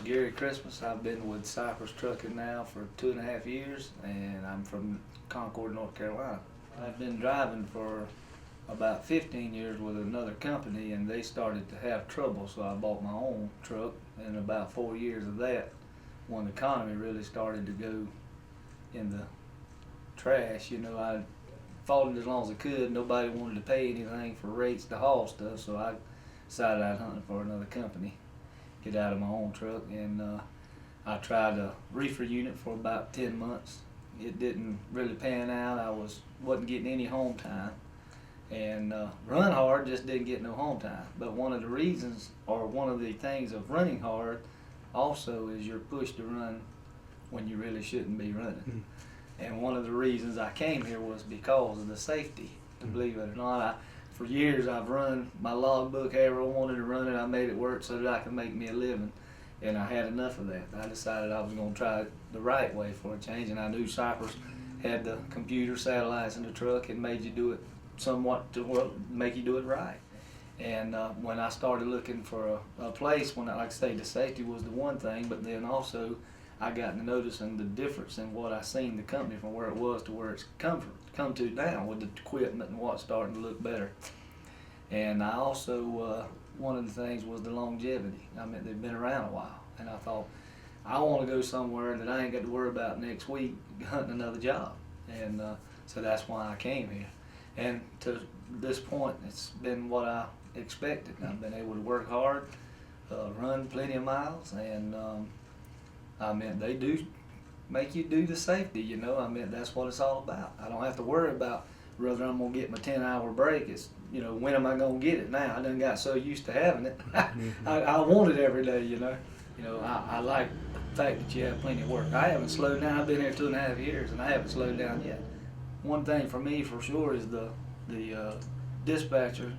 Gary Christmas. I've been with Cypress Trucking now for 2.5 years, and I'm from Concord, North Carolina. I've been driving for about 15 years with another company, and they started to have trouble, so I bought my own truck. And about 4 years of that, when the economy really started to go in the trash, I fought it as long as I could. Nobody wanted to pay anything for rates to haul stuff, so I decided I'd hunt for another company, get out of my own truck, and I tried a reefer unit for about 10 months. It didn't really pan out. I wasn't getting any home time, and run hard just didn't get no home time. But one of the reasons, or one of the things of running hard also, is you're pushed to run when you really shouldn't be running. And one of the reasons I came here was because of the safety. Believe it or not, for years I've run my logbook however I wanted to run it. I made it work so that I could make me a living, and I had enough of that. I decided I was going to try it the right way for a change, and I knew Cypress had the computer satellites in the truck and made you do it somewhat to make you do it right. And when I started looking for a place, like I say, the safety was the one thing, but then also I got to noticing the difference in what I seen the company from where it was to where it's come to now, with the equipment and what's starting to look better. And I also, one of the things was the longevity. I mean, they've been around a while, and I thought, I want to go somewhere that I ain't got to worry about next week hunting another job. And so that's why I came here. And to this point, it's been what I expected. I've been able to work hard, run plenty of miles, and I mean, they do make you do the safety, I mean, that's what it's all about. I don't have to worry about whether I'm going to get my 10-hour break. It's, when am I going to get it now? I done got so used to having it. I want it every day, I like the fact that you have plenty of work. I haven't slowed down. I've been here 2.5 years, and I haven't slowed down yet. One thing for me, for sure, is the dispatcher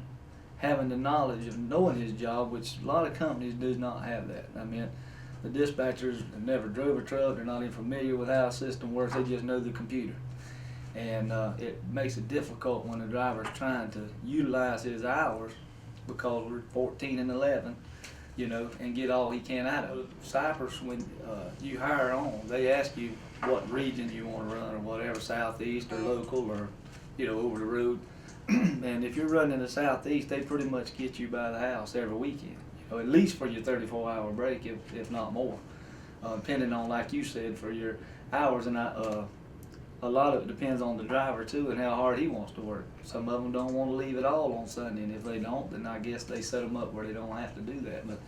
having the knowledge of knowing his job, which a lot of companies do not have that. I mean, the dispatchers have never drove a truck. They're not even familiar with how a system works. They just know the computer. And it makes it difficult when the driver's trying to utilize his hours, because we're 14 and 11, and get all he can out of it. Cypress, when you hire on, they ask you what region you want to run or whatever, southeast or local or, over the road. And if you're running the southeast, they pretty much get you by the house every weekend. At least for your 34-hour break, if not more, depending on, like you said, for your hours. And a lot of it depends on the driver too, and how hard he wants to work. Some of them don't want to leave at all on Sunday, and if they don't, then I guess they set them up where they don't have to do that. But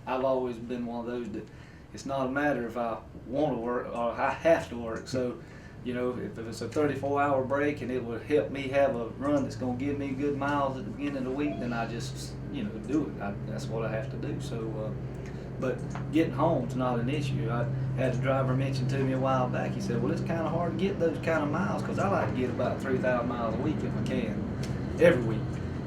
I've always been one of those that it's not a matter if I want to work or I have to work. So, if it's a 34-hour break and it would help me have a run that's going to give me good miles at the beginning of the week, then I just, do it. That's what I have to do. So, but getting home's not an issue. I had a driver mention to me a while back. He said, well, it's kind of hard to get those kind of miles, because I like to get about 3,000 miles a week if I can, every week.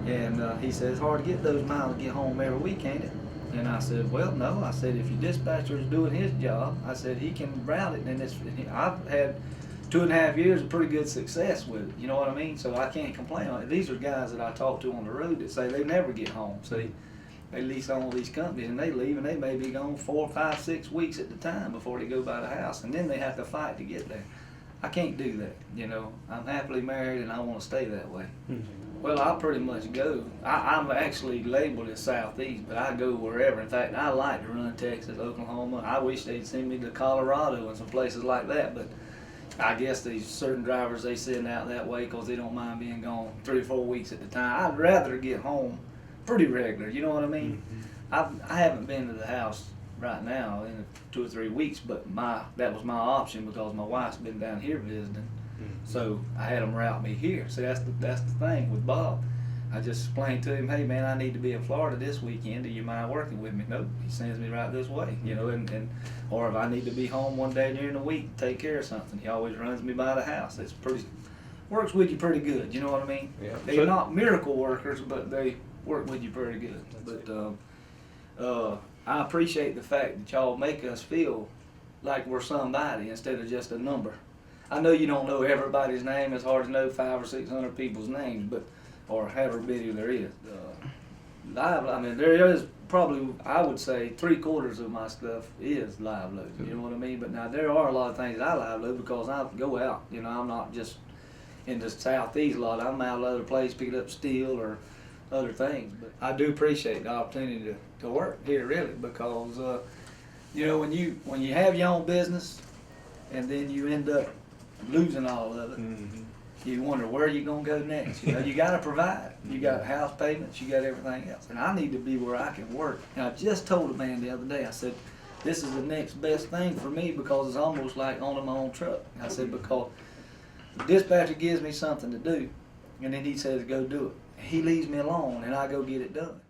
And he said, it's hard to get those miles to get home every week, ain't it? And I said, well, no. I said, if your dispatcher is doing his job, I said, he can route it. And I've had 2.5 years of pretty good success with it, you know what I mean? So I can't complain on it. These are guys that I talk to on the road that say they never get home. See, they lease on all these companies, and they leave, and they may be gone 4, 5, 6 weeks at the time before they go by the house, and then they have to fight to get there. I can't do that, I'm happily married, and I want to stay that way. Well, I pretty much go. I'm actually labeled as Southeast, but I go wherever. In fact, I like to run Texas, Oklahoma. I wish they'd send me to Colorado and some places like that, but I guess these certain drivers, they send out that way because they don't mind being gone 3 or 4 weeks at a time. I'd rather get home pretty regular, you know what I mean? I haven't been to the house right now in 2 or 3 weeks, but that was my option because my wife's been down here visiting. So I had them route me here. So that's the thing with Bob. I just explained to him, hey man, I need to be in Florida this weekend. Do you mind working with me? Nope. He sends me right this way, and or if I need to be home one day during the week to take care of something, he always runs me by the house. It's works with you pretty good, you know what I mean? Yeah. They're not miracle workers, but they work with you pretty good. But I appreciate the fact that y'all make us feel like we're somebody instead of just a number. I know you don't know everybody's name. It's hard to know 500 or 600 people's names, or however many there is. live. I mean, there is probably, I would say, 3/4 of my stuff is live load. You know what I mean? But now there are a lot of things I live load because I go out. You know, I'm not just in the southeast a lot. I'm out other places picking up steel or other things. But I do appreciate the opportunity to work here, really, because you know, when you have your own business and then you end up losing all of it. Mm-hmm. You wonder where you're gonna go next. You know, you gotta provide. You got house payments, you got everything else. And I need to be where I can work. And I just told a man the other day, I said, this is the next best thing for me because it's almost like owning my own truck. I said, because the dispatcher gives me something to do, and then he says, go do it. He leaves me alone and I go get it done.